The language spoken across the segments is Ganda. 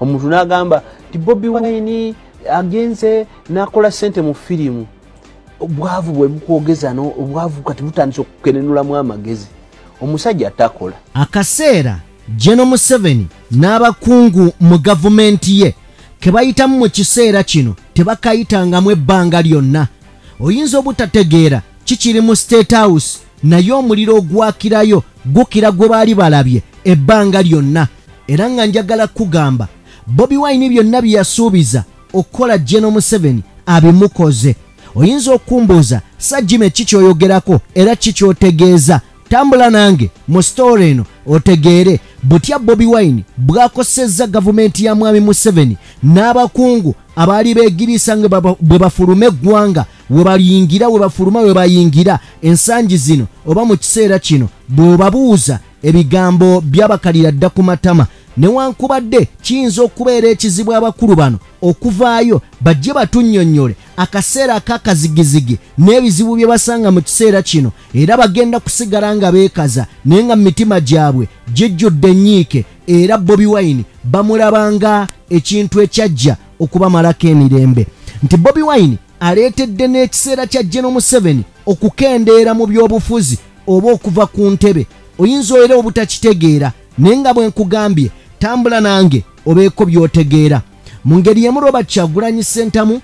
omuntu n'agamba ti Bobi Wine agenze n'akola ssente mu firimu. Obwavu bwe bukwogeza obwavu kati butandise okukenenulamu amagezi. Omusajja atakola. Akaseera Gen.M7 n'abakungu mu gavumenti ye ke bayitamu mu kiseera kino tebakayitangamu ebbanga lyonna. Oyinza obutategeera kikiri mu State House naye omuliro ogwakirayo gukira gwe baali balabye ebbanga lyonna. Era nga njagala kugamba Bobi Wine byonna Byeyasubizza Okola Gen.M7 abimukoze. Oyinza okumbuuza Sajjime kikyoyogerako era kikyotegeeza. Tambula nange mu story eno otegeere butya Bobi Wine bwakosezza gavumenti ya Mwami Museveni n'abakungu abaali beegirisa nga bwe bafulume eggwanga we bafuluma we bayingira ensangi zino oba mu kiseera kino bw'obabuuza ebigambo byabakalira dda ku matama. Newankubadde kiyinza okubeera ekizibu abakulu bano okuvaayo bajje batunnyonnyole akaseera ak'akazigizigi n'ebizibu bye basanga mu kiseera kino, era bagenda kusigala nga beekaza naye nga mu mitima gyabwe gijjudde ennyiike, era Bobi Wine bamulabanga ekintu ekyajja okubamalako emirembe. Nti Bobi Wine aleetedde n'ekiseera kya Gen.M7 okukendeera mu byobufuzi oba okuva ku ntebe. Oyinza era obutakitegeera naye nga bwe nkugambye tambula nange obeeko by'otegeera. Mu ngeri y'emu Robert Kyagulanyi Ssentamu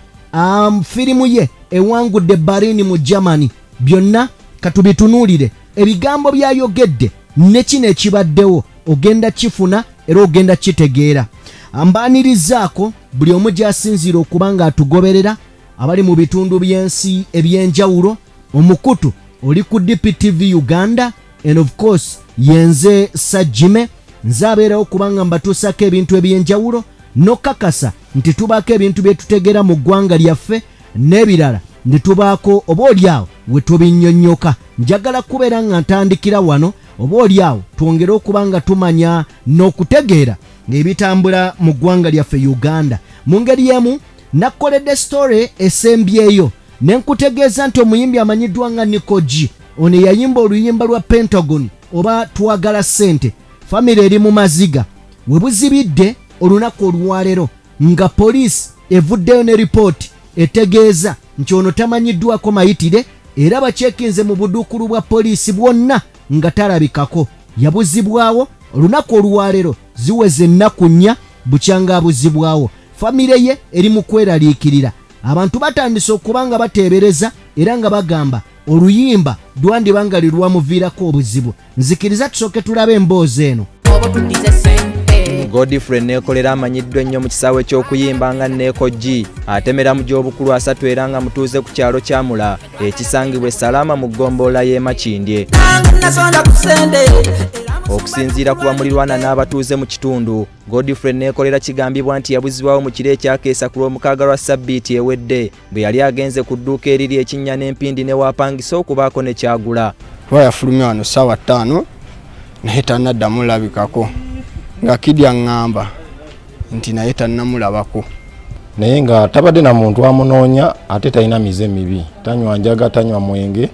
firimu ye ewangudde Berlin mu Germany. Byonna katubitunuulire ebigambo byayogedde ne kino ekibaddewo ogenda kifuna era ogenda kitegeera. Ambaanirizaako buli omu gy'asinziira okuba nga atugoberera abali mu bitundu by'ensi eby'enjawulo. Omukutu oli ku DPTV Uganda and of course yenze Sajjime. Nze abeerawo kubanga mbatuusako ebintu eby'enjawulo n'okakasa nti tubaako ebintu bye tutegeera mu ggwanga lyaffe n'ebirala ne tubaako oboolyawo we tubinnyonnyoka. Njagala kubeera nga ntandikira wano oboolyawo twongere okuba nga tumanya n'okutegeera ng'ebitambula mu ggwanga lyaffe Uganda. Mu ngeri y'emu nakkoledde story esembyeyo ne nkutegeeza nti omuyimbi amanyiddwa nga Niko G ono yayimba oluyimba lwa Pentagon oba twagala ssente. Family eri mu maziga we buzibidde olunaku olwaleero nga poliisi evuddeyo ne ripooti etegeeza nti ono tamanyiddwako mayitire era bakyekinze mu buduukulu bwa poliisi bwonna nga talabikako. Yabuzibwawo olunaku olwaleero ziweze ennaku 4 bukyanga abuzibwawo. Family ye eri mu kweraliikirira. Abantu batandise okuba nga bateebereza era nga bagamba oluyimba lwandibanga lwamuviirako obuzibu. Nzikiriza tusooke tulabe emboozi eno. Godfrey neekolera amanyiddwa ennyo mu kisaawe ky'okuyimba nga Neko G atemera mu gy'obukulu 3 era nga mutuuze ku kyalo kya Mula ekisangibwa Esalaama mu ggombolola y'e Makindye. Okusinziira ku bamulirwana n'abatuuze mu kitundu, Godfrey neekolera kigambibwa nti yabuzibwawo mu kiro ekyakeesa ku lw'omukaaga lwa Ssabbiiti ewedde bwe yali agenze ku dduuka eriri ekinnya n'empindi ne waapangisa okubaako ne kyagula. Yafulumya wano ssaawa 5 naye tannaddamu labikako nga Kidi aŋŋamba nti naye tannamulabako. Naye nga tabadde na muntu amunoonya ate talina mize mibi, tanywa njaga tanywa mwenge,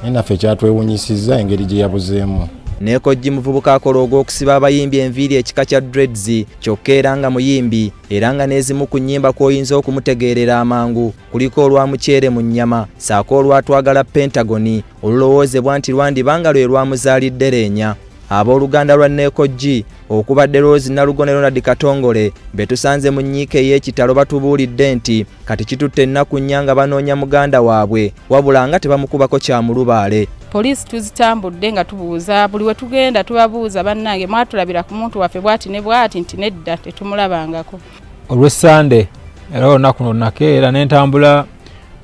naye naffe kyatwewunyisizza engeri gye yabuzeemu. Neko G muvubuka akola ogw'okusiba abayimbi enviiri ekika kya dreads kyokka era nga muyimbi era nga n'ezimu ku nnyimba kw'oyinza okumutegeerera amangu kuliko olwa muceere mu nnyama saako olwatwagala Pentagon olulowoozebwa nti lwandibanga lwe lwamuzaalidde Leenya. Abooluganda lwa Neko G okubadde Rose Nalugo ne Ronald Katongole be tusanze mu nnyiike y'ekitalo batubuulidde nti kati kitutte ennaku 4 nga banoonya muganda waabwe wabula nga tebamukubako kyamulubaale. Poliisi tuzitambudde nga tubuuza buli we tugenda tubabuuza bannange mwatulabira ku muntu waffe bw'ati ne bw'ati nti nedda tetumulabangako. Olw'Essande era olunaku luno nakeera ne ntambula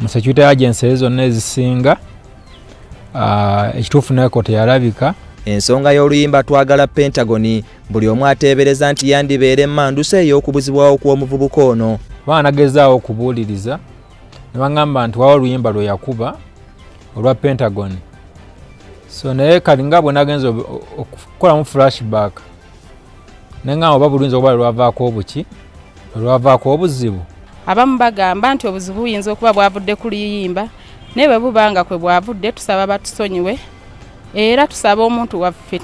mu security agencies zonna ezisinga ekituufu Neko teyalabika. Ensonga y'oluyimba twagala Pentagon buli omu ateebereza nti yandibeera emmanduse ey'okubuzibwawo kw'omuvubuka ono. Baanagezaawo okubuuliriza ne baŋŋamba nti wawo oluyimba lwe yakuba olwa Pentagon. So naye kati nga bwe nagenza okukolamu flashback neŋŋamba oba bulungi okuba lwavaako obuki lwavaako obuzibu. Abamu bagamba nti obuzibu buyinza okuba bwavudde ku luyimba naye bwe bubanga kwe bwavudde tusaba batusonyiwe era tusaba omuntu waffe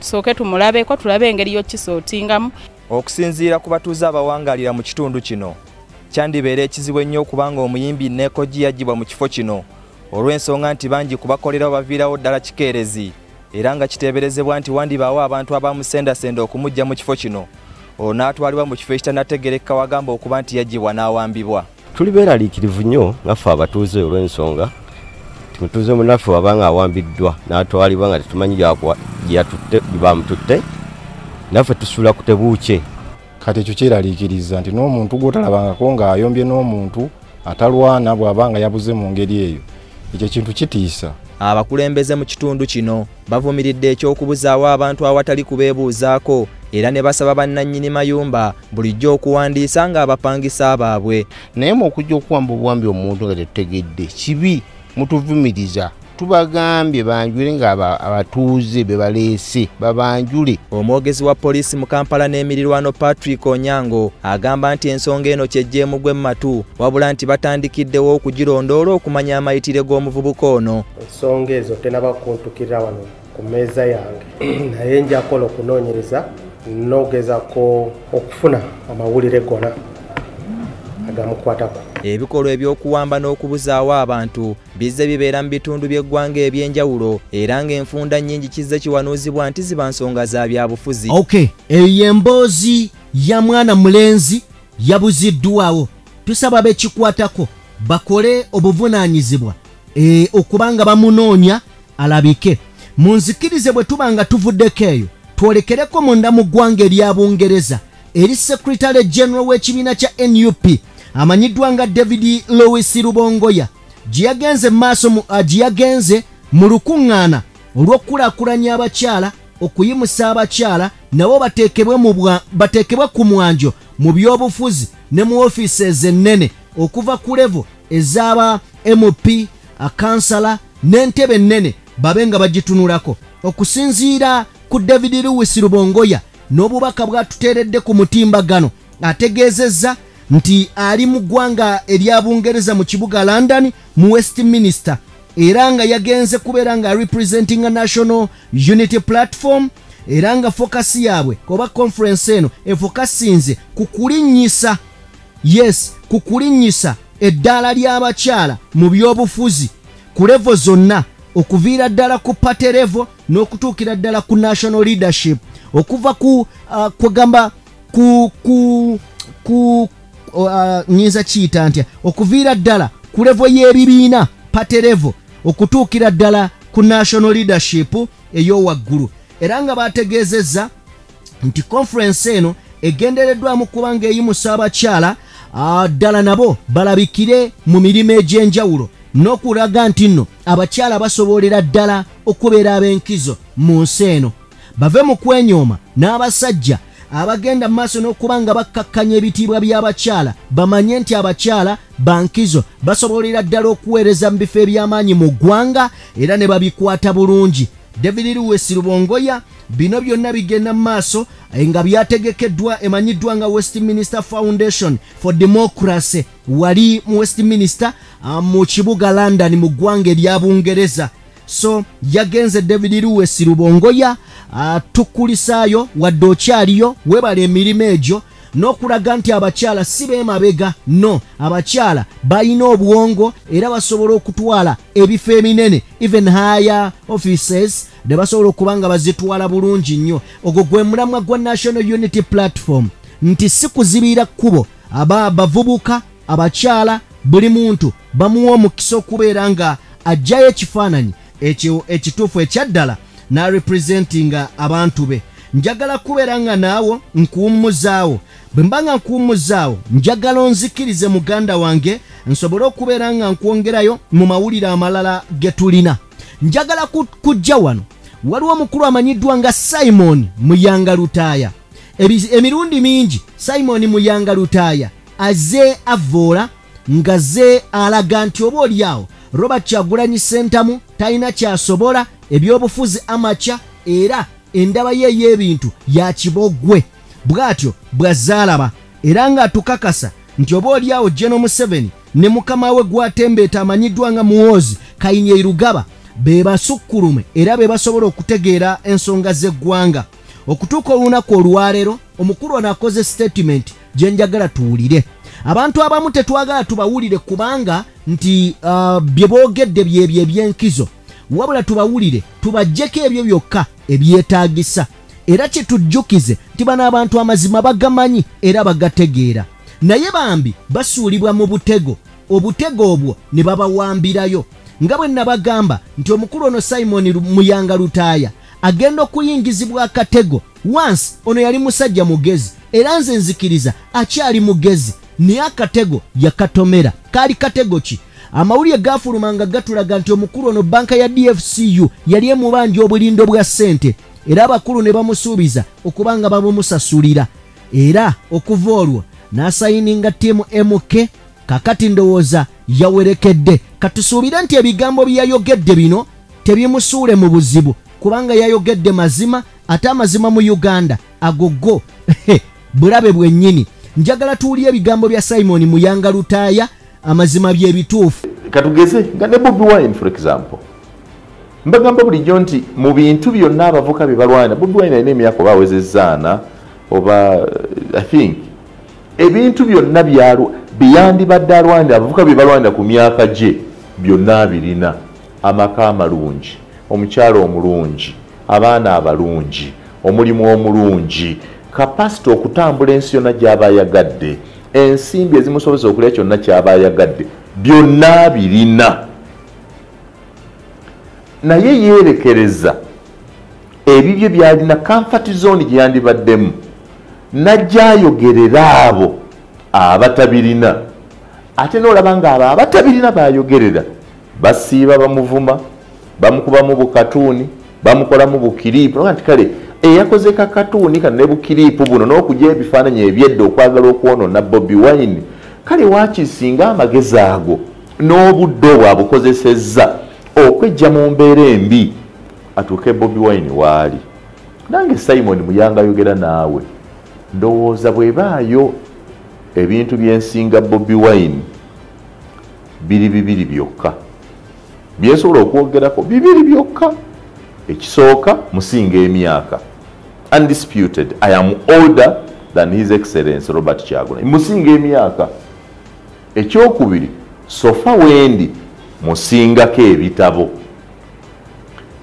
tusooke tumulabeko tulabe engeri y'okisootingamu. Okusinziira ku batuuze abawangalira mu kitundu kino, kyandibeera ekizibu ennyo okubanga omuyimbi Nekoji yagibwa mu kifo kino olw'ensonga nti bangi kubakolera baviirawo ddala kikeerezi era nga kiteeberezebwa nti wandibaawo abantu abamusendasenda okumujja mu kifo kino n'atwalibwa mu kifo ekitanategerekeka wagamba okuba nti yagibwa n'awambibwa. Tuli beeraliikirivu nnyo ngaffe abatuuze olw'ensonga mutuuze munaffe wabanga awambiddwa n'atwalibwa nga tetumanyi gye bamututte naffe tusuula ku tebuukye. Kati ekyo kyeraliikiriza nti n'omuntu gw'otalabangako ng'ayombye n'omuntu atalwana bw'abanga yabuze mu ngeri eyo, ekyo kintu kitiisa. Abakulembeze mu kitundu kino bavumiridde eky'okubuzaawo abantu awatali kubeebuuzaako era ne basaba bannannyini mayumba bulijjo okuwandiisa ng'abapangisa baabwe. Naye mu okujja okuwamba obuwambi omuntu nga tetutegedde kibi, mutuvumiriza. Tubagambye banjule nga abatuuze be baleese babanjule. Omwogezi wa poliisi mu Kampala n'emirirwano Patrick Onyango agamba nti ensonga eno kyejjeemu gwe matu wabula nti batandikiddewo okugirondoola okumanya amayitire g'omuvubuka ono. Ensonga ezo tenaba kuntukirira wano ku mmeeza yange naye nja kukola okunoonyereza n'ogezako okufuna amawulire gonna agamukwatako. Ebikolwa eby'okuwamba n'okubuzaawo abantu bizze bibeera mu bitundu by'eggwanga eby'enjawulo era ng'enfunda nnyingi kizze kiwanuuzibwa nti ziba nsonga za byabufuzi. Eyo y'emboozi ya mwana mulenzi yabuziddwawo. Tusaba bekikwatako bakole obuvunaanyizibwa okubanga bamunoonya alabike. Munzikirize bwe tuba nga tuvuddeko eyo twolekereko munda mu ggwanga erya Bungereza eri Secretary General w'ekibiina kya NUP amanyiddwa nga David Louis Rubongoya gye yagenze mu lukuŋŋaana olw'okukulaakulanya abakyala okuyimusa abakyala nabo bateekebwe ku mwanjo mu by'obufuzi ne mu ofiisi ennene okuva ku levo ez'aba MP, akansala n'entebe ennene babe nga bagitunulako. Okusinziira ku David Louis Rubongoya n'obubaka bwatuteeredde ku mutimbagano ategeezezza nti ali mu ggwanga erya Bungereza mu kibuga Landon mu Westminster era nga yagenze kubeera nga representing a National Unity Platform era nga focus yaabwe oba conference eno efokasinze ku kulinnyisa eddaala ly'abakyala mu by'obufuzi ku levo zonna okuviira ddala ku party level n'okutuukira ddala ku national leadership okuva ku kwegamba nyinza kiyita ntya okuviira ddala ku levo y'ebibiina party level okutuukira ddala ku national leadership ey'owaggulu era nga bategeezezza nti conference eno egendereddwamu kuba nga eyimusa abakyala ddala nabo balabikire mu mirimu egy'enjawulo n'okulaga nti nno abakyala basobolera ddala okubeera ab'enkizo mu nsi eno bave mu kwenyooma n'abasajja abagenda mu maaso n'okuba nga bakkakkanya ebitiibwa by'abakyala bamanye nti abakyala bankizo basobolera ddala okuweereza mu bifo eby'amaanyi mu ggwanga era ne babikwata bulungi. David Louis Rubongoya bino byonna bigenda mu maaso nga byategekeddwa emanyiddwa nga Westminster Foundation for Democracy wali mu Westminster mu kibuga Landon mu ggwanga erya Bungereza. So yagenze David Louis Rubongoya tukulisaayo wadde okyaliyo webala emirimu egyo n'okulaga nti abakyala si beemabega no abakyala balina obwongo era basobola okutwala ebifo eminene even higher offices ne basobola okuba nga bazitwala bulungi nnyo. Ogwo gwe mulamwa gwa National Unity Platform nti si kuzibiira kkubo bavubuka abakyala buli muntu bamuwa omukisa okubeera nga ajjayo ekifaananyi ekyo ekituufu ekyaddala na representinga abantu be. Njagala kubeera nga naawo nkuwummuzaawo bwe mba nga nkuwummuzaawo njagala onzikirize muganda wange nsobole okubeera nga nkwongerayo mu mawulire amalala ge tulina. Njagala kujja wano waliwo omukulu amanyiddwa nga Simon Muyanga Lutaaya. Emirundi mingi Simon Muyanga Lutaaya azze avoola nga ze alaga nti oba oliawo Robert Kyagulanyi Ssentamu talina kyasobola ebyobufuzi amakya era endaba ye y'ebintu ya kibogwe bw'atyo bw'azaalaba era nga atukakasa nti oba oliawo Gen.M7 ne mukama we gwatembeeta amanyiddwa nga Muhoozi Kayinyeirugaba be basukkulume era be basobola okutegeera ensonga z'eggwanga. Okutuuka olunaku olwaleero omukulu ono akoze statement gye njagala tuwulire. Abantu abamu tetwagala tubawulire kubanga nti bye boogedde byebyo ebyenkizo, wabula tubawulire tubajjeko ebyo byokka ebyetaagisa, era kitujjukize nti bano abantu amazima bagamanyi era bagategeera, naye bambi basuulibwa mu butego, obutego obwo ne babawambirayo. Nga bwe nabagamba nti omukulu ono Simon Muyanga Lutaaya agenda okuyingizibwa akatego. Once ono yali musajja mugezi era nze nzikiriza akyali mugezi, naye akatego yakatomera. Kaali katego ki? Amawulire gafulumanga gatulaga nti omukulu ono banka ya DFCU yali emubanja obulindo bwa ssente, era abakulu ne bamusuubiza okubanga babumusasulira, era okuva olwo n'asayininga ttiimu MK. Kakati ndowooza yawerekedde. Katusuubire nti ebigambo bye yayogedde bino tebimusuule mu buzibu, kubanga yayogedde mazima, ate amazima mu Uganda agogo bulabe bwennyini. Njagala tuwulire ebigambo bya Simon Muyanga Lutaaya, amazima by'ebituufu. Katugeze nga ne Bobi Wine for example, mbagamba bulijjo nti mu bintu byonna abavuka bye balwana, Bobi Wine alina emyaka oba awezezzaana oba I think ebintu byonna byandibadde alwanira abavuka bye balwanira ku myaka gye byonna birina: amaka amalungi, omukyalo omulungi, abaana abalungi, omulimu omulungi, kapasite okutambula ensi yonna gy'aba ayagadde, ensimbi ezimusobozesa okulya kyonna ky'aba ayagadde, byonna birina. Naye yeerekereza ebibyo byalina comfort zone gye yandibaddemu, najja ayogerera abo abatabirina. Ate n'olaba nga abo abatabirina bayogerera, basiiba bamuvuma, bamukubamu bukatuuni, bamukolamu bukiriipu. Nti kale eyakoze kakatuuni kano ne bukiriipu buno n'okugya ebifaananyi ebyedda okwagala okwonoona Bobi Wine, kale waakisinga amagezi ago n'obudde obwo abukozesezza okwejja mu mbeera embi atuuke Bobi Wine waali. Nange Simon Muyanga ayogera naawe, ndowooza bwebaayo ebintu byensinga Bobi Wine bibiri byokka byensobola okwogerako, bibiri byokka. Ekisooka, musinga emyaka, undisputed, I am older than His Excellency Robert Kyagulanyi, musinga emyaka. Ekyokubiri, sofa wendi musingako ebitabo,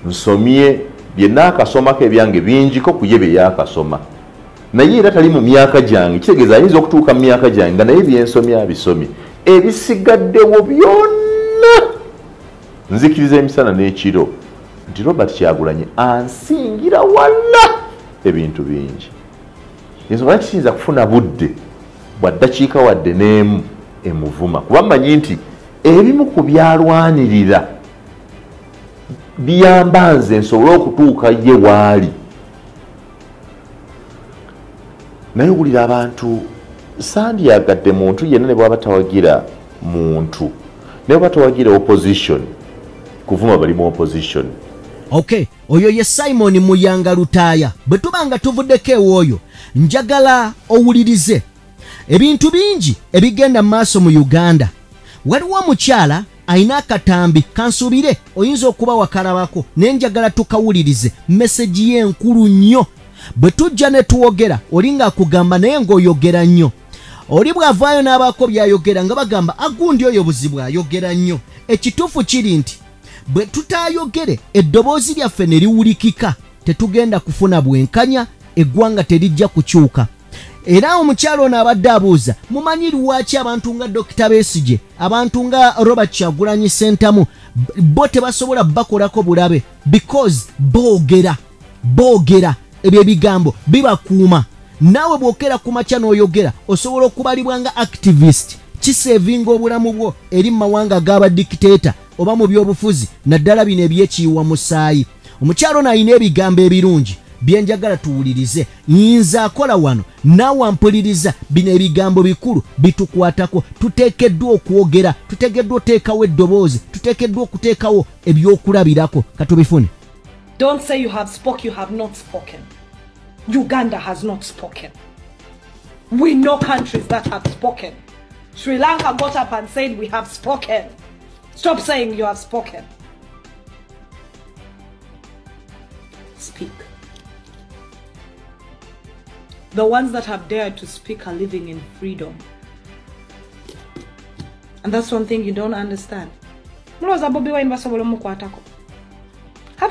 nsomye bye naakasomako ebyange bingiko ku ye bye yaakasoma, naye era tali mu myaka gyange, kitegeeza ayinza okutuuka mu myaka gyange nga naye byensomye abisomye. Ebisigaddewo byonna nzikiriza emisana n'ekiro nti Robert Kyagulanyi ansingira wala ebintu bingi. Ensonga kiyinza kufuna budde bwa ddakiika wadde n'emu emuvuma, kuba mmanyi nti ebimu ku byalwanirira biyamba nze nsobole okutuuka ye waali. Naye wulira abantu sandyagadde muntu yenna ne bwaba tawagira muntu, ne bwaba tawagira opposition, kuvuma bali mu opposition. Okay, oyo ye Simon Muyanga Lutaaya. Bwe tubanga tuvuddeko ewooyo, njagala owulirize ebintu bingi ebigenda maaso mu Uganda. Waliwo omukyala ayina akatambi kansuubire oyinza okuba wakalabako, naye njagala tukawulirize meseji ye enkulu nnyo. Bwe tujja ne tuwogera oli ng'akugamba naye ng'oyogera nnyo, oli bw'avaayo n'abaako by'ayogera nga bagamba agundi oyo buzibu ayogera nnyo. Ekituufu kiri nti bwe tutaayogere eddoboozi lyaffe ne liwulikika, tetugenda kufuna bwenkanya, eggwanga terijja kukyuka. Era omukyalo ono abadde abuuza, mumanyi lwaki abantu nga Dr. Besigye, abantu nga Robert Kyagulanyi Ssentamu bo tebasobola bakolako bulabe? Because boogera ebyo ebigambo bibakuuma. Naawe bw'okera ku makya n'oyogera osobola okubalibwa nga activist, kiseevinga obulamu bwo eri mu mawanga ag'abadikiteeta oba mu byobufuzi, naddala bino ebyekiyiwa musaayi. Omukyalo ono alina ebigambo ebirungi byenjagala tuwulirize. Nyinza akola wano naawe ampuliriza, bino ebigambo bikulu bitukwatako. Tuteekeddwa okwogera, tuteekeddwa oteekawo eddoboozi, tuteekeddwa okuteekawo ebyokulabirako. Katubifune. Don't say you have spoken, you have not spoken. Uganda has not spoken. We know countries that have spoken. Sri Lanka got up and said we have spoken. Stop saying you have spoken. Speak. The ones that have dared to speak are living in freedom. And that's one thing you don't understand. Have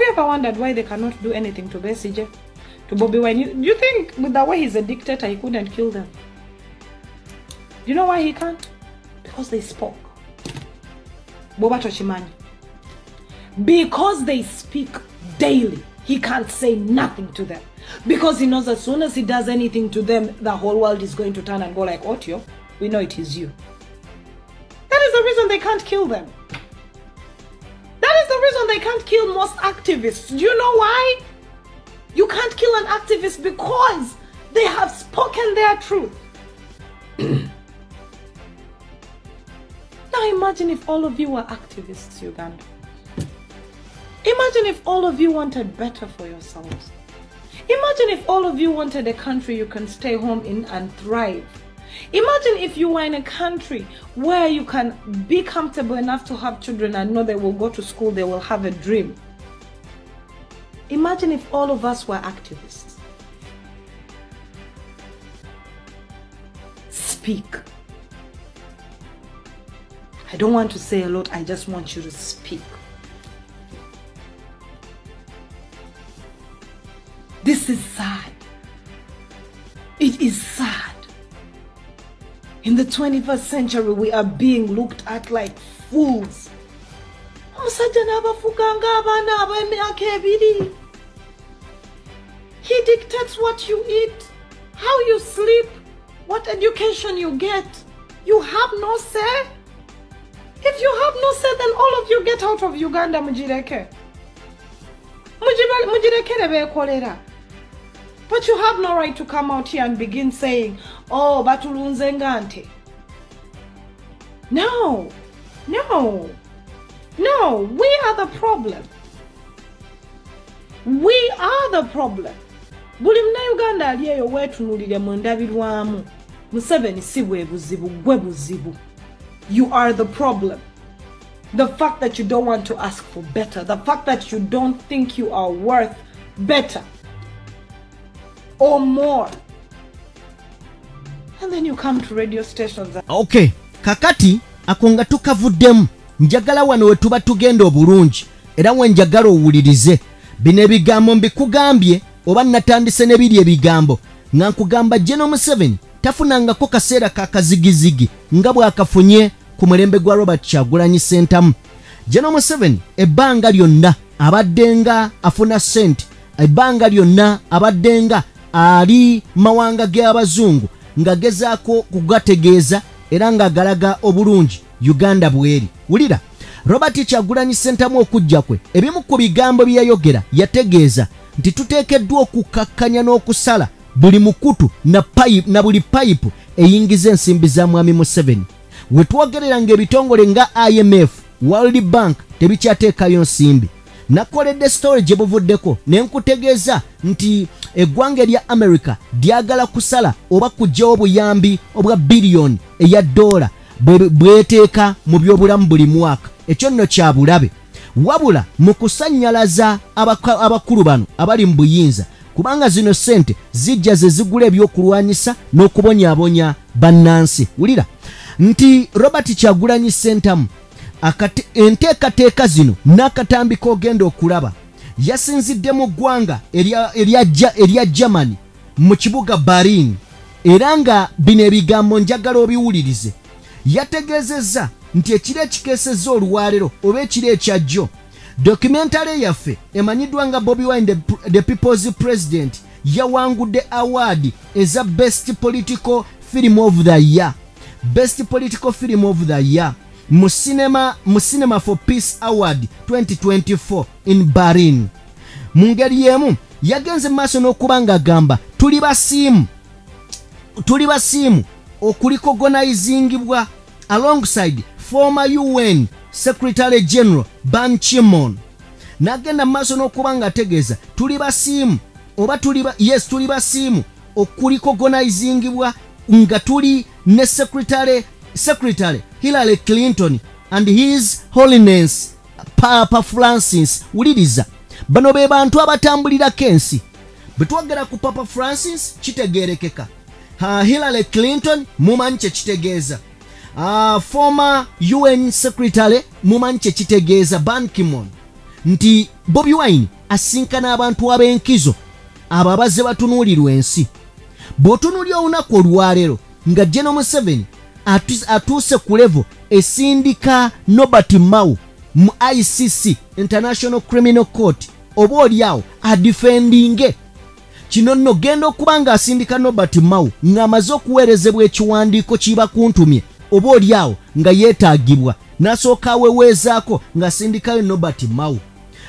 you ever wondered why they cannot do anything to Besigye? To Bobi Wine? You think with the way he's a dictator, he couldn't kill them? You know why he can't? Because they spoke. Boba Toshimani. Because they speak daily, he can't say nothing to them. Because he knows as soon as he does anything to them, the whole world is going to turn and go like, Otio, we know it is you. That is the reason they can't kill them. That is the reason they can't kill most activists. Do you know why? You can't kill an activist because they have spoken their truth. Now imagine if all of you were activists, Uganda. Imagine if all of you wanted better for yourselves. Imagine if all of you wanted a country you can stay home in and thrive. Imagine if you were in a country where you can be comfortable enough to have children and know they will go to school, they will have a dream. Imagine if all of us were activists. Speak. I don't want to say a lot, I just want you to speak. This is sad. It is sad. In the 21st century, we are being looked at like fools. He dictates what you eat, how you sleep, what education you get. You have no say. If you have no say, then all of you get out of Uganda, Mujireke. But you have no right to come out here and begin saying, oh, Batulunzengante. No, no, no, we are the problem. We are the problem. Bulimna Uganda aliyeyo wetu nulile mwendabirwamu. Museveni siwe buzibu, gwe buzibu. You are the problem. The fact that you don't want to ask for better, the fact that you don't think you are worth better or more. And then you come to radio stations. Okay, kakati akonga tukavuddemu. Njagala wano we tuba tugenda obulungi era we njagala owulirize. Bino ebigambo mbikugambye oba natandise ne biri ebigambo nga nkugamba Gen.M7 tafunangako kaseera kakazigizigi nga bwakafunye ku mulembe gwa Robert Kyagulanyi Ssentamu. Gen.M7 ebbanga lyonna abaddenga afuna sente, ebbanga lyonna abaddenga ali mawanga g'abazungu nga gezaako kugategeeza era nga galaga obulungi Uganda bweri. Wulira, Robert Kyagulanyi Ssentamu okujja kwe ebimu ku bigambo bye yayogera yategeeza nti tuteekeddwa okukakkanya n'okusala buli mukutu na buli payipu eyingiza ensimbi za mwami Museveni. We twogerera ng'ebitongole nga IMF, World Bank tebikyateekayo nsimbi. Nakoledde story gye buvuddeko ne nkutegeeza nti eggwanga erya America lyagala kusala oba kuggyawo obuyambi obwa biliyoni eya dola bweteeka mu byobulamu buli mwaka. Ekyo nno kya bulabe. Wabula mu kusannyalaza abakulu bano abali mu buyinza kubanga zino sente zijja ze zigula ebyokulwanyisa n'okubonyaabonya bannansi. Wulira nti Robert Kyagulanyi Ssentamu enteekateeka zino n'akatambi k'ogenda okulaba yasinzidde mu ggwanga erya Germany mu kibuga Berlin era nga bino ebigambo njagala obiwulirize. Yategeezezza nti ekiro ekikeesezza olwaleero oba ekiro ekyajjo documentary yaffe emanyiddwa nga Bobi Wine the People's President yawangudde award eza Best Political Film of the Year. Best Political Film of the Year mu Cinema for Peace Award 2024 in Berlin. Mu ngeri y'emu yagenze maaso n'okubanga agamba tuli basiimu okulikogonizingibwa alongside former UN Secretary General Ban Ki-moon. Nagenda maaso n'okubanga ategeeza tuli basiimu okulikogonizingibwa nga tuli ne Secretary Hillary Clinton and His Holiness Papa Francis. Wuliriza, bano be bantu abatambulirako ensi. bwe twagera ku papa Francis kitegeerekeka. Hillary Clinton mumanyi kye kitegeeza. Former UN secretary mumanyi kye kitegeeza Ban Ki-moon nti Bobi Wine asinkana abantu ab'enkizo abo abazze batunuulirwa ensi. Bw'otunuulira olunaku olwaleero nga Gen.M7 atuuse ku level esindika Nobert Mao mu ICC International Criminal Court oba oliawo adifendinge kino nno genda okuba nga asindika Nobert Mao ng'amaze okuweerezebwa ekiwandiiko kiba kuntumye oba oliawo nga yeetaagibwa n'asooka aweweezaako ng'asindikayo Nobert Mao.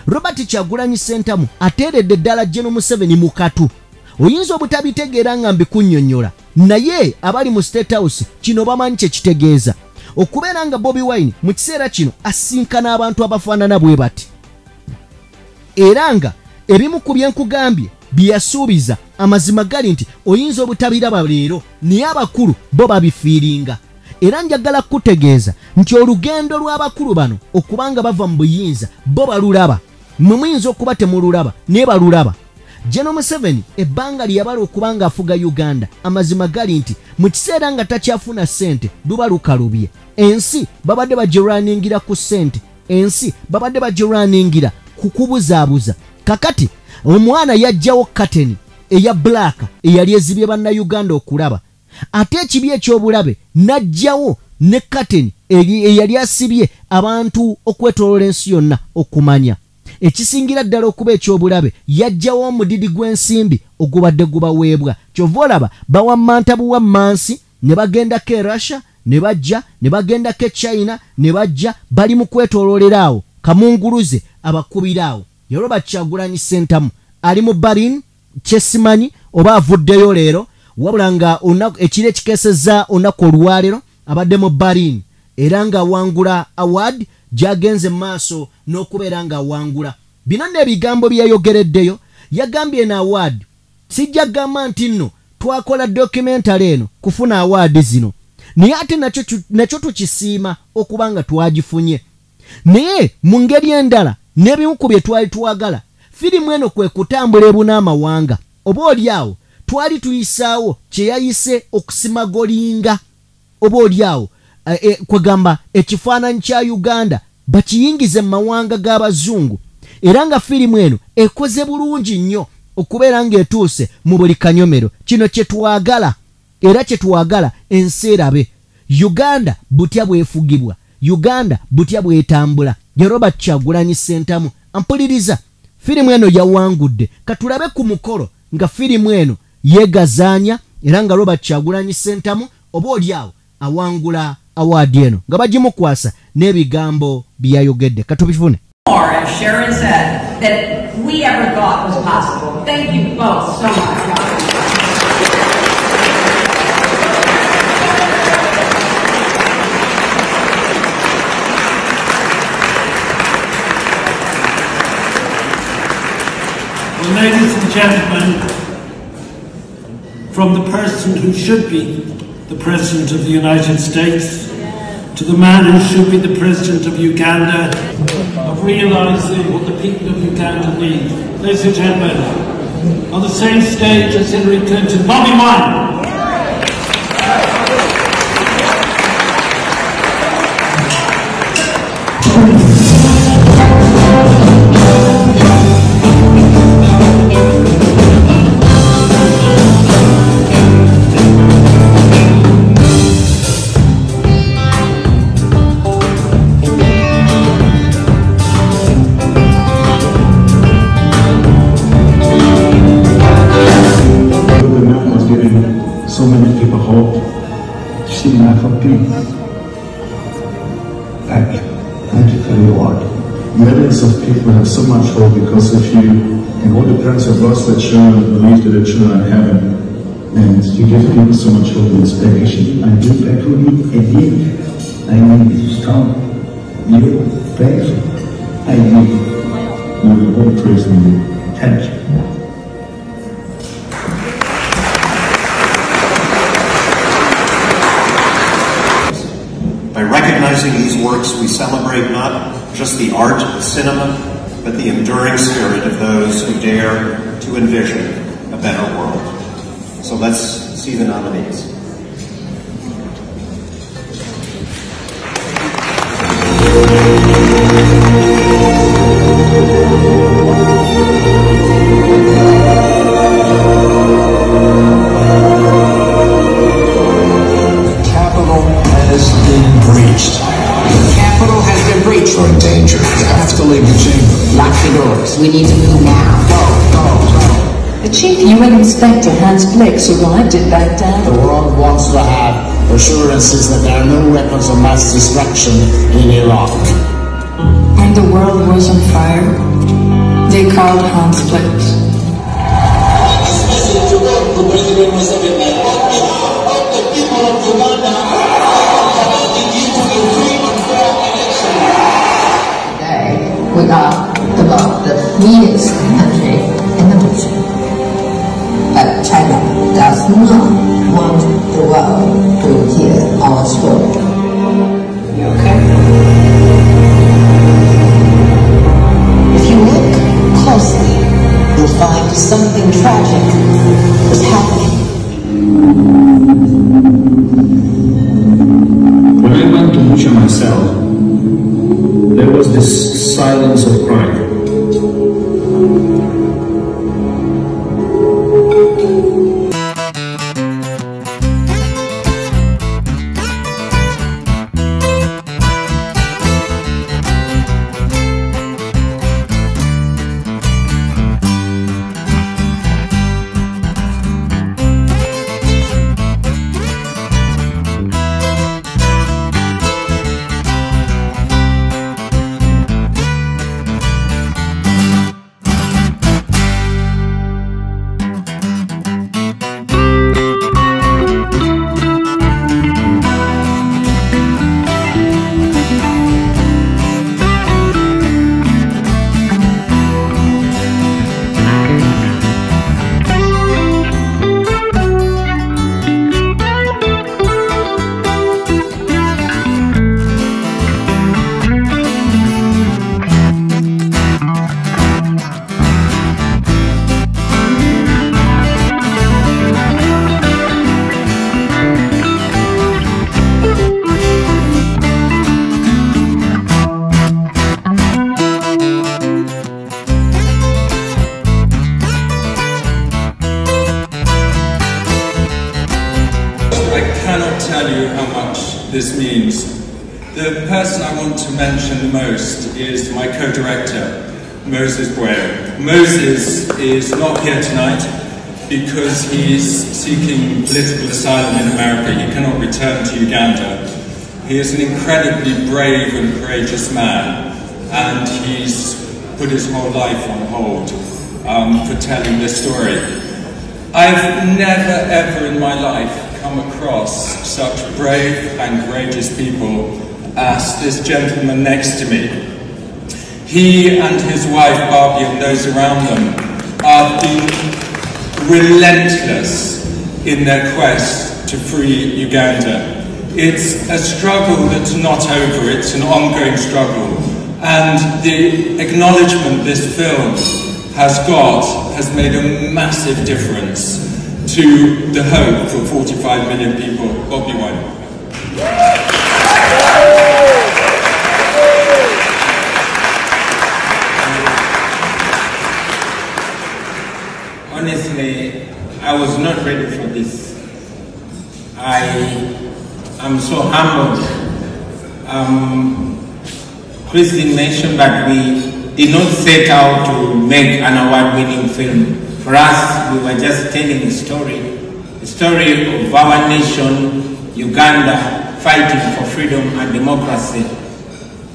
Robert Kyagulanyi Ssentamu ateeredde ddala Gen.M7 mu katu. Oyinza obutabitegeera nga mbikunnyonnyola naye abali mu State House kino bamanyi kye kitegeeza okubeera nga Bobi Wine mu kiseera kino asinkana abantu abafaanana bwe bati. Era nga ebimu ku byenkugambye Byeyasubizza amazima gali nti oyinza obutabiraba leero naye abakulu bo babifiiringa. Era njagala kutegeeza nti olugendo lw'abakulu bano okubanga bava mu buyinza bo balulaba, mwe muyinza okuba temululaba naye balulaba. Gen.M7 ebbanga lyabala okubanga afuga Uganda amazima gali nti mu kiseera nga takyafuna ssente luba lukalubye. Ensi babadde bagirwaningira ku ssente, ensi babadde bagirwaningira ku kubuzaabuza. Kakati omwana yajjawo kateni eya black eyali ezibye bannayuganda okulaba, ate ekibi eky'obulabe n'ajjawo ne kateni eyali asibye abantu okwetoolola ensi yonna okumanya. Ekisingira ddala okuba eky'obulabe yajjawo omudidi gw'ensimbi ogubadde gubaweebwa. Kyova olaba bawammanta buwammansi ne bagendako e Russia ne bajja ne bagendako e China ne bajja bali mu kwetoololera awo kamunguluze abakubira awo. Robert Kyagulanyi Ssentamu ali mu Berlin kyesimanyi oba avuddeyo leero wabula nga ekiro ekikeesezza olunaku olwaleero abadde mu Berlin era nga awangula award gyagenze maaso n'okubeera nga awangula. Bino n'ebigambo byeyayogereddeyo yagambye na award sijja gamba nti nno twakola documentary eno kufuna award zino naye ate nakyo tukisiima okuba nga twagifunye naye mu ngeri endala n'ebimu ku bye twali twagala firimu eno kwe kutambula ebun'amawanga oba oliawo twali tuyisaawo kye yayise okusimagolinga oba oliawo kwegamba ekifaananyi kya Uganda bakiyingize mu mawanga g'abazungu era nga firimu eno ekoze bulungi nnyo okubeera ng'etuuse mu buli kanyomero. Kino kye twagala era kye twagala ensi erabe. Uganda butya bwefugibwa, Uganda butya bwetambula. Ye Robert Kyagulanyi Ssentamu ampuliriza firimu eno yawangudde katulabe ku mukolo nga firimu eno yeegazaanya era nga Robert Kyagulanyi Ssentamu oba oliawo awangula award eno nga bagimukwasa n'ebigambo byayogedde katubifune. As Sharon said, that we ever thought was possible. Thank you both so much. Well, ladies and gentlemen, from the person who should be the President of the United States to the man who should be the President of Uganda, of realising what the people of Uganda need. Ladies and gentlemen, on the same stage as Hillary Clinton, Bobi Wine. So many people hope. She did not have peace. Thank you. Thank you for your word. Millions of people have so much hope because of you and all the parents have lost their children, believe that their children are in heaven. And you give people so much hope and inspiration. I give back to you again. I need strong. You praise. I need. We will all praise you. Thank you. By recognizing these works, we celebrate not just the art of cinema, but the enduring spirit of those who dare to envision better world. So let's see the nominees. Or in danger. You have to leave the chamber. Lock the doors. We need to move now. Go, go, go. The Chief UN Inspector Hans Blix arrived in Baghdad. The world wants to have assurances that there are no weapons of mass destruction in Iraq. When the world was on fire, they called Hans Blix. We are the meanest country in the region. But China does not want the world to hear our story. You okay? If you look closely, you'll find something tragic is happening. When I went to Musha myself, there was this silence of pride. This means. The person I want to mention the most is my co-director, Moses Boyer. Moses is not here tonight because he's seeking political asylum in America. He cannot return to Uganda. He is an incredibly brave and courageous man, and he's put his whole life on hold for telling this story. I've never ever in my life come across such brave and courageous people as this gentleman next to me. He and his wife Bobi and those around them have been relentless in their quest to free Uganda. It's a struggle that's not over, it's an ongoing struggle. And the acknowledgement this film has got has made a massive difference to the hope for 45 million people. Bobi wine. Honestly, I was not ready for this. I am so humbled. Christine mentioned that we did not set out to make an award-winning film. For us, we were just telling a story of our nation, Uganda, fighting for freedom and democracy.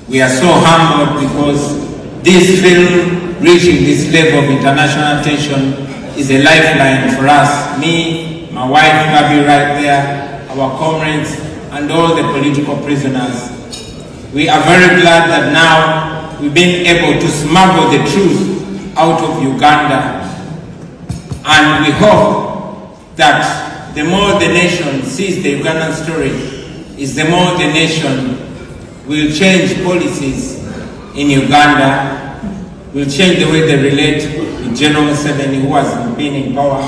We are so humbled because this film reaching this level of international attention is a lifeline for us. Me, my wife Gabi right there, our comrades, and all the political prisoners. We are very glad that now we've been able to smuggle the truth out of Uganda. And we hope that the more the nation sees the Ugandan story, is the more the nation will change policies in Uganda, will change the way they relate in Gen.M7, who has been in power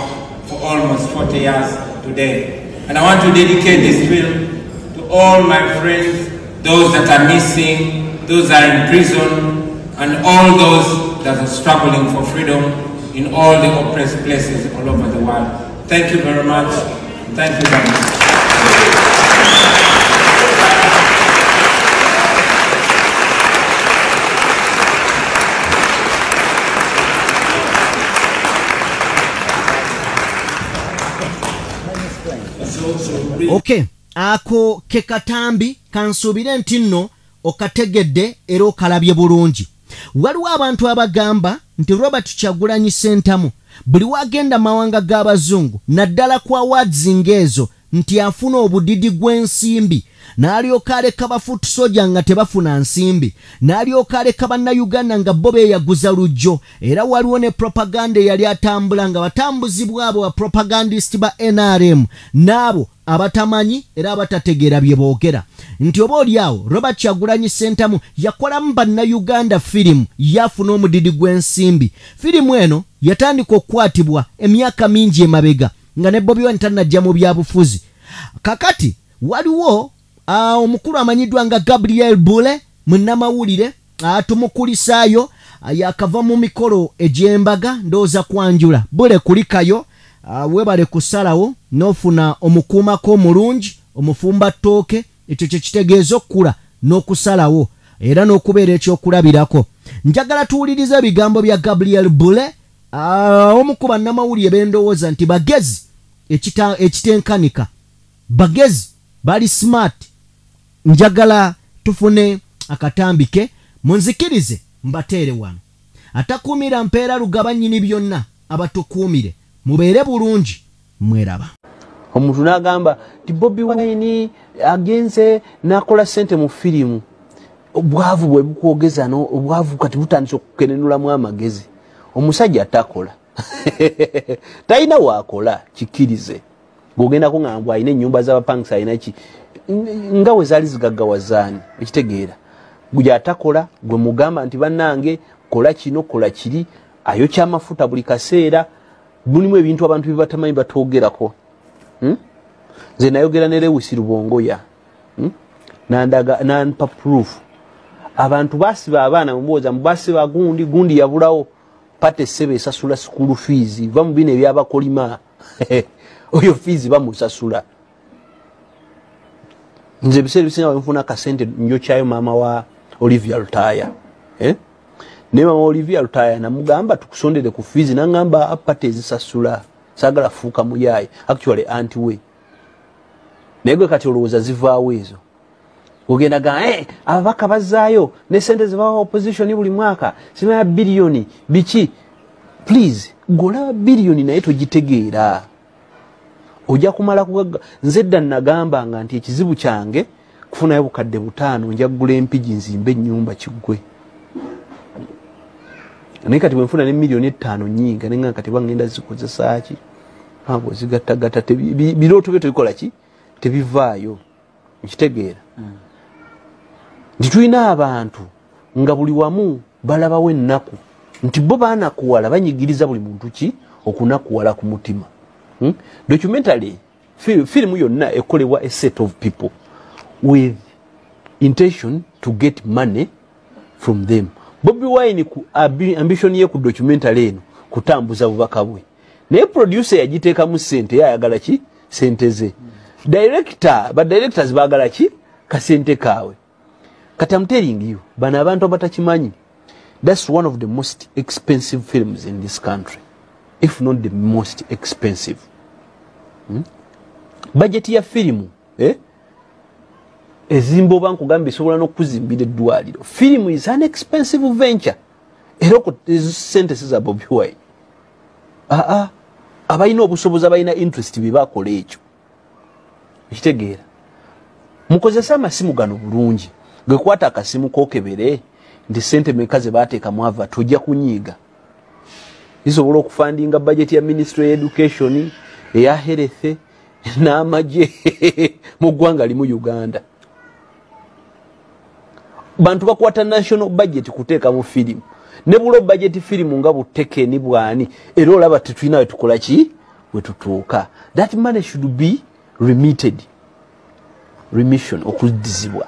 for almost 40 years today. And I want to dedicate this film to all my friends, those that are missing, those that are in prison, and all those that are struggling for freedom in all the oppressed places all over the world. Thank you very much. Thank you very much. Okay, ako ke katambi kansubire nti nno okategedde era okalabye bulungi. Waliwo abantu abagamba nti Robert Kyagulanyi Ssentamu buli wagenda mawanga g'abazungu naddala kwa awards ngezo nti afuna obudidi gw'ensimbi n'alyoka aleka bafuuti soja nga tebafuna nsimbi n'alyoka aleka bannayuganda nga bo beeyaguza lujjo era waliwo ne propaganda eyali atambula nga batambuzibwa abo ba propagandist ba NRM n'abo abatamanyi era abatategeera bye boogera nti oba oliawo Robert Kyagulanyi Ssentamu yakolamu bannayuganda firimu yafuna omudidi gw'ensimbi. Firimu eno yatandika okukwatibwa emyaka mingi emabega nga ne Bobi Wine tannajja mu byabufuzi. Kakati waliwo omukulu amanyiddwa nga Gabriel Bule munnamawulire atumukulisaayo yakava mu mikolo egy'embaga ndowooza kwanjula. Bule kulikayo webale kusalawo n'ofuna omukuumako omulungi omufumba ttooke ekyo kye kitegeeza okkula n'okusalawo era n'okubeera ekyokulabirako. Njagala tuwuliriza ebigambo bya Gabriel Bule omu ku bannamawulire bendowooza nti bagezi ekitenkanika bagezi bali smart. Njagala tufune akatambike munzikirize mbateere wano atakuumira mpeera lugaba nnyini byonna abatukuumire mubeere bulungi mweraba. Omuntu n'agamba ti Bobi Wine agenze n'akola ssente mu firimu. Obwavu bwe bukwogeza obwavu kati butandise okukenenulamu amagezi. Omusajja atakola talina waakola kikirize ng'ogenda kuŋŋamba alina ennyumba z'abapangisa alina ki nga we zaali zigaggawazaani ekitegeera gwe atakola gwe mugamba nti bannange kola kino kola kiri ayokya amafuta buli kaseera mulimu ebintu abantu bye batamanyi batwogerako. Nze nayogera ne Lewis Rubongoya nanpa proof abantu basiba abaana mubooza mubasiba gundi yabulawo pate sebe esasula school fees bamu bine ebyabakolima oyo fees bamusasula. Nze biseera bisinga bamufuna kasente njokyayo maama wa Olivia Lutaya ne mama Olivia Lutaya namugamba tukusondere ku fees nangamba pate ezisasula sagala fuuka muyaye actually anti we negwe kati olowooza zivaawo ezo ogenda ga ababaka bazaayo ne sente zibawa opposition buli mwaka sima billioni biki please gola billioni naye togitegeera ojja kumala kugaga. Nze dda nagamba nga nti ekizibu kyange kufunayo bukadde 5 nja kugula empigi nzimbe ennyumba kiggwe naye kati bwenfuna ne milioni 5 nyinga nenga kati bangenda zikozesa ki abo zigattagatta birooto bye tubikola ki tebivaayo nkitegeera. Nti tulina abantu nga buli wamu balabawo ennaku nti bo baanakuwala banyigiriza buli muntu ki okunakuwala ku mutima. Documentary film yonna ekolebwa a set of people with intention to get money from them. Bobi Wine ku ambition ye ku documentary eno kutambuza bubaka bwe naye producer yagiteekamu ssente yayagala ki ssente ze directors baagala ki kasente kaawe. Kati I'm telling you, bana abantu abatakimanyi, that's one of the most expensive films in this country, if not the most expensive. Budget ya filimu ezimbo bankugamba esobola n'okuzimbira eddwaliro. Film is an expensive venture. Era sente za Bobi Wine abalina obusobozi abalina interest bye bakola ekyo ekitegeera. Mukozesa amasimu gano bulungi. Gwe kwata akasimu kokebere ndi sente mekaze bateeka mwava tojja kunyiga. Isobola okufandinga budget ya Ministry of Education eya health n'amagye mu ggwanga limu Uganda. Bantu bakwata national budget kuteeka mu film. ne bulo budget film nga buteke ni bwani era olaba tetulina we tukola ki we tutuuka. That money should be remitted, remission okudizibwa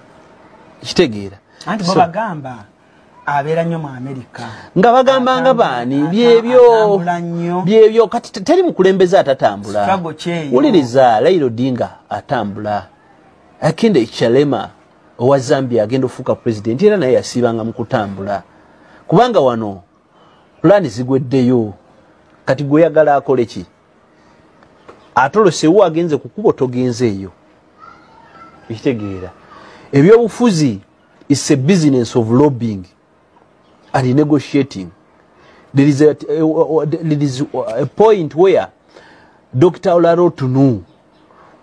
kitegeera. Anti so, babagamba abeera nnyo mu America nga bagamba nga baani byebyo kati teri mukulembeza atatambula. Uliriza Raila Odinga atambula, Akinde Chalema owa Zambia agenda ofuuka president era naye yasibanga mu kutambula kubanga wano plani zigweddeyo. Kati gwe yagala akole ki? Atolosewo agenze kukubo togenzeeyo kitegeera. Ebyobufuzi is a business of lobbying and negotiating. There is a point where Dr. Olaro Tunu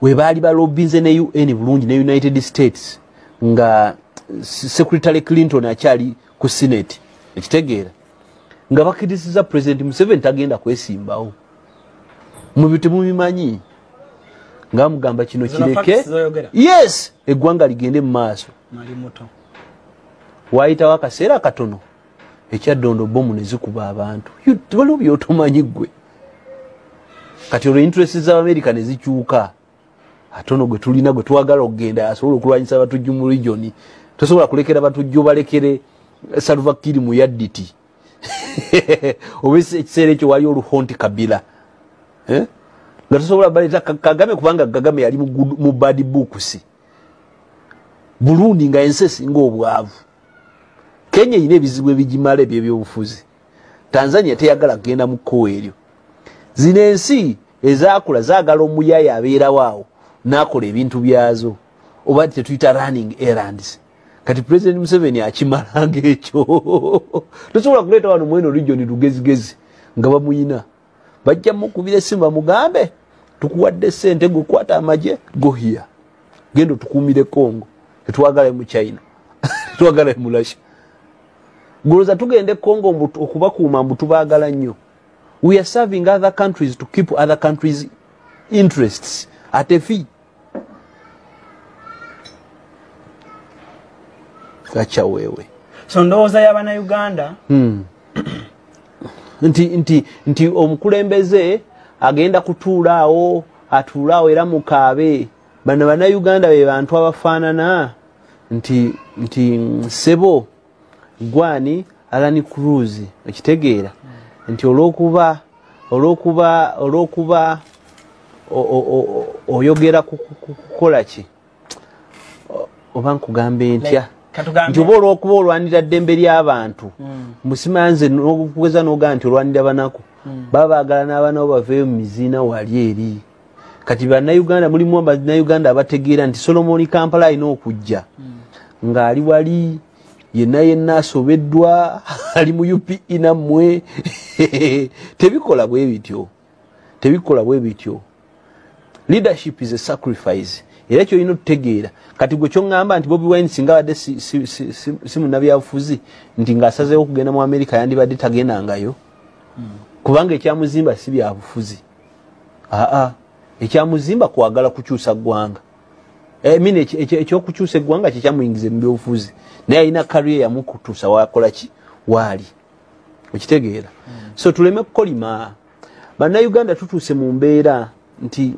we bali ba lobbyinze ne UN bulungi ne United States nga Secretary Clinton achali ku Senate ekitegeera nga bakirisiza President Museveni tagenda kwesimbawo mu bitu mubimanyi nga mugamba kino kireke. Yes, eggwanga ligende mu maaso. Mali muto waayitawo akaseera katono ekyaddondo bomu ne zikuba abantu tebaliwo byotomanyi gwe. Kati olwo interest z'Amerika ne zikyuka atono gwe tulina gwe twagala okugenda asobola okulwanyisa abatujju mu region. Tosobola kulekera abatujju balekere Salva Kiir mu yadditi obese ekiseera ekyo wali oluhonti Kabila nga tosobola baleta Kagame kubanga Kagame yali mu bad books. Burundi nga ensesi ng'obwavu. Kenya ine ebizibu ebigimala eby'obufuzi. Tanzania teyagala kugenda mu kkowa eryo. Zino ensi ezaakula zaagala omuyaya abeera waawo n'akola ebintu byazo oba tetuyita running errands. Kati President Museveni akimalanga ekyo. Tosobola kuleeta wano mweno region lugezigezi nga bamuyina. Bajja mukubira essimu bamugambe tukuwadde ssente gwe kwata amagye go here. Genda tukuumire Congo. Tetwagala mu China. Tetwagala mu Russia. Goloza tugende Congo okubakuuma mbu tubaagala nnyo. We are serving other countries to keep other countries' interests at a fee. Kacha wewe. So ndowooza y'abana Uganda nti omukulembeze agenda kutuulaawo atuulaawo era mukaabe. Bano bana Uganda be bantu abafaanana nti sebo gwani Alani Cruz ekitegeera nti olwokuba oyogera kukola ki oba nkugambe ntya nti oba olwokuba olwanira ddembe ly'abantu musimanze n'okugeza n'ogaa nti olwanira banaku baba baagala n'abanabo baveeyo mu miziina wali eri. Kati bannayuganda mulimu bannayuganda abategeera nti Solomon Kampala alina okujja ng'ali wali yenna asobeddwa ali mu UPE nammwe. Tebikola bwe bityo. Leadership is a sacrifice. Era kyolina okutegeera. Kati gwe kyongamba nti Bobi Wine singa badde si munnabyabufuzi nti ng'asazeewo okugenda mu Amerika yandibadde tagendangayo kubanga ekyamuzimba si byabufuzi. Ekyamuzimba kwagala kukyusa ggwanga. Ekyokukyusa eggwanga kyekyamuyingiza mu byobufuzi naye alina career yamukutuusa wakola ki waali okitegeera. So tuleme kukolima. Bannayuganda tutuuse mu mbeera nti